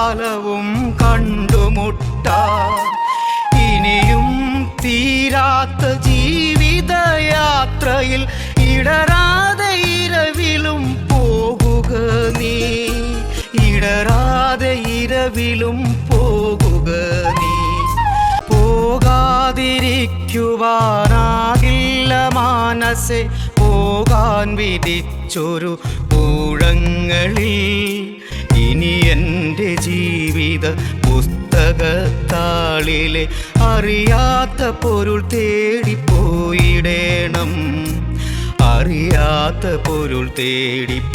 കാലവും കണ്ടുമുട്ടാം. ഇനിയും തീരാത്ത ജീവിതയാത്രയിൽ ഇടരാതെ ഇരവിലും പോകുക നീ, ഇടരാതെ ഇരവിലും പോകുക നീ. പോകാതിരിക്കുവാനാകില്ല മാനസേ, പോകാൻ വിധിച്ചൊരു ഊഴങ്ങളിൽ ഇനി എൻ്റെ ജീവിത പുസ്തകത്താളിലെ അറിയാത്ത പൊരുൾ തേടിപ്പോയിടേണം, അറിയാത്ത പൊരുൾ തേടിപ്പോയിടേണം.